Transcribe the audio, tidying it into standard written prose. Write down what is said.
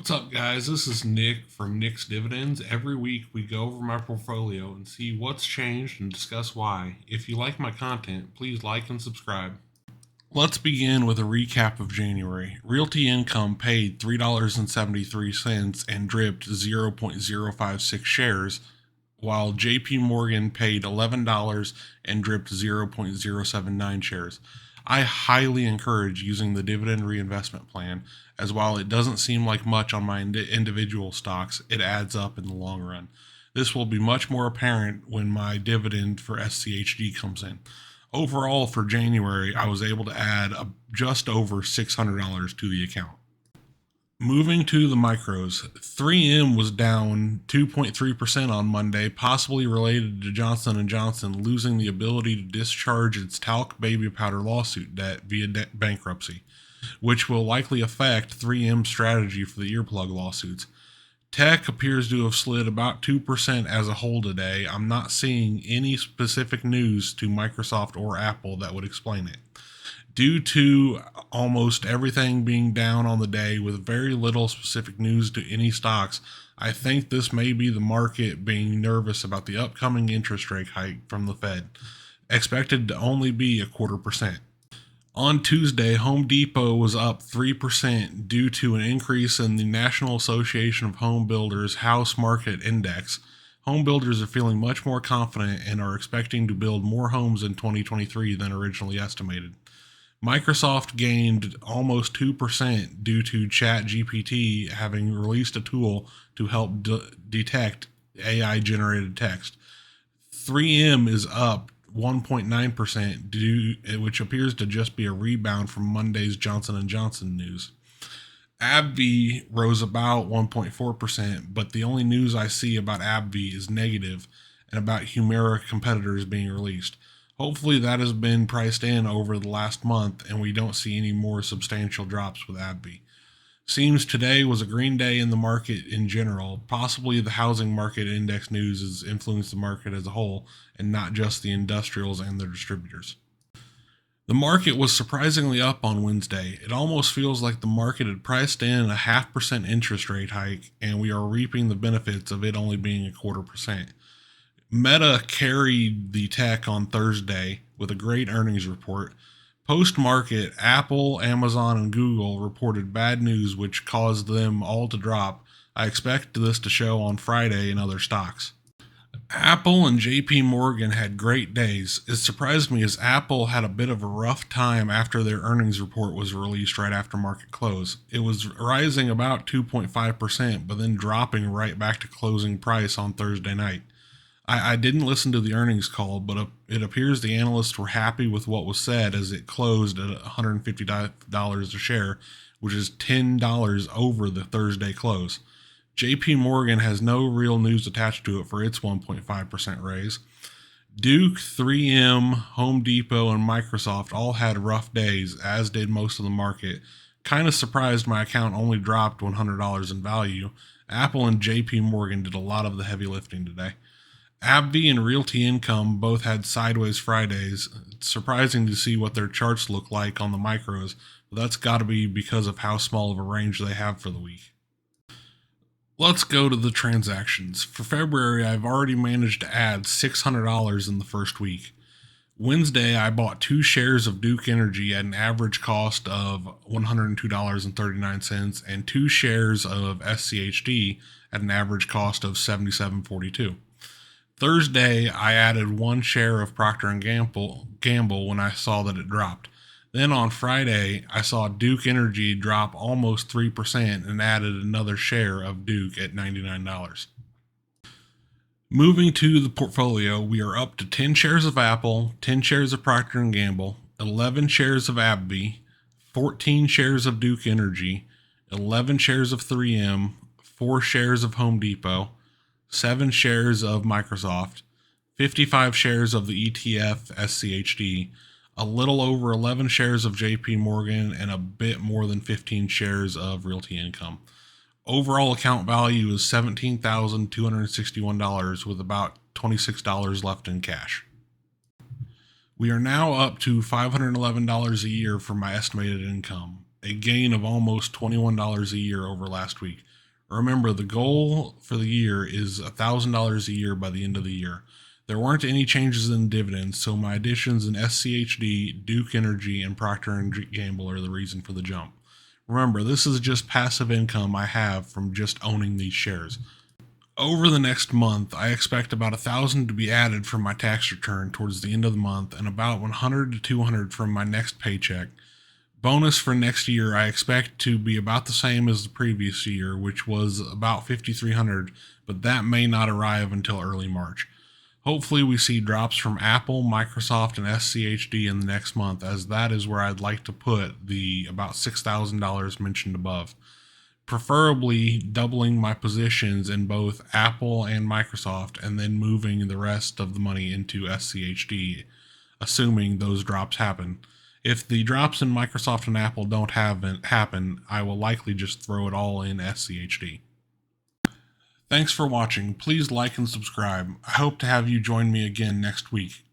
What's up, guys? This is Nick from Nick's Dividends. Every week we go over my portfolio and see what's changed and discuss why. If you like my content, please like and subscribe. Let's begin with a recap of January. Realty Income paid $3.73 and dripped 0.056 shares, while JP Morgan paid $11 and dripped 0.079 shares. I highly encourage using the dividend reinvestment plan, as while it doesn't seem like much on my individual stocks, it adds up in the long run. This will be much more apparent when my dividend for SCHD comes in. Overall, for January, I was able to add just over $600 to the account. Moving to the micros, 3M was down 2.3% on Monday, possibly related to Johnson & Johnson losing the ability to discharge its talc baby powder lawsuit debt via bankruptcy, which will likely affect 3M's strategy for the earplug lawsuits. Tech appears to have slid about 2% as a whole today. I'm not seeing any specific news to Microsoft or Apple that would explain it. Due to almost everything being down on the day with very little specific news to any stocks, I think this may be the market being nervous about the upcoming interest rate hike from the Fed, expected to only be 0.25%. On Tuesday, Home Depot was up 3% due to an increase in the National Association of Home Builders House Market Index. Home builders are feeling much more confident and are expecting to build more homes in 2023 than originally estimated. Microsoft gained almost 2% due to ChatGPT having released a tool to help detect AI-generated text. 3M is up 1.9%, which appears to just be a rebound from Monday's Johnson & Johnson news. AbbVie rose about 1.4%, but the only news I see about AbbVie is negative and about Humira competitors being released. Hopefully that has been priced in over the last month and we don't see any more substantial drops with AbbVie. Seems today was a green day in the market in general. Possibly the housing market index news has influenced the market as a whole and not just the industrials and their distributors. The market was surprisingly up on Wednesday. It almost feels like the market had priced in a 0.5% interest rate hike and we are reaping the benefits of it only being 0.25%. Meta carried the tech on Thursday with a great earnings report. Post-market, Apple, Amazon, and Google reported bad news which caused them all to drop. I expect this to show on Friday in other stocks. Apple and JP Morgan had great days. It surprised me as Apple had a bit of a rough time after their earnings report was released right after market close. It was rising about 2.5%, but then dropping right back to closing price on Thursday night. I didn't listen to the earnings call, but it appears the analysts were happy with what was said as it closed at $150 a share, which is $10 over the Thursday close. JP Morgan has no real news attached to it for its 1.5% raise. Duke, 3M, Home Depot, and Microsoft all had rough days, as did most of the market. Kind of surprised my account only dropped $100 in value. Apple and JP Morgan did a lot of the heavy lifting today. AbbVie and Realty Income both had sideways Fridays. It's surprising to see what their charts look like on the micros, but that's got to be because of how small of a range they have for the week. Let's go to the transactions. For February, I've already managed to add $600 in the first week. Wednesday, I bought 2 shares of Duke Energy at an average cost of $102.39 and 2 shares of SCHD at an average cost of $77.42. Thursday, I added 1 share of Procter & Gamble when I saw that it dropped. Then on Friday, I saw Duke Energy drop almost 3% and added another share of Duke at $99. Moving to the portfolio, we are up to 10 shares of Apple, 10 shares of Procter & Gamble, 11 shares of AbbVie, 14 shares of Duke Energy, 11 shares of 3M, 4 shares of Home Depot, 7 shares of Microsoft, 55 shares of the ETF SCHD, a little over 11 shares of JP Morgan, and a bit more than 15 shares of Realty Income. Overall account value is $17,261 with about $26 left in cash. We are now up to $511 a year for my estimated income. a gain of almost $21 a year over last week. Remember, the goal for the year is $1,000 a year by the end of the year. There weren't any changes in dividends, so my additions in SCHD, Duke Energy, and Procter & Gamble are the reason for the jump. Remember, this is just passive income I have from just owning these shares. Over the next month, I expect about 1,000 to be added from my tax return towards the end of the month and about 100 to 200 from my next paycheck. Bonus for next year I expect to be about the same as the previous year, which was about 5,300, but that may not arrive until early March. Hopefully we see drops from Apple, Microsoft, and SCHD in the next month, as that is where I'd like to put the about $6,000 mentioned above. Preferably doubling my positions in both Apple and Microsoft and then moving the rest of the money into SCHD, assuming those drops happen. If the drops in Microsoft and Apple don't happen, I will likely just throw it all in SCHD. Thanks for watching. Please like and subscribe. I hope to have you join me again next week.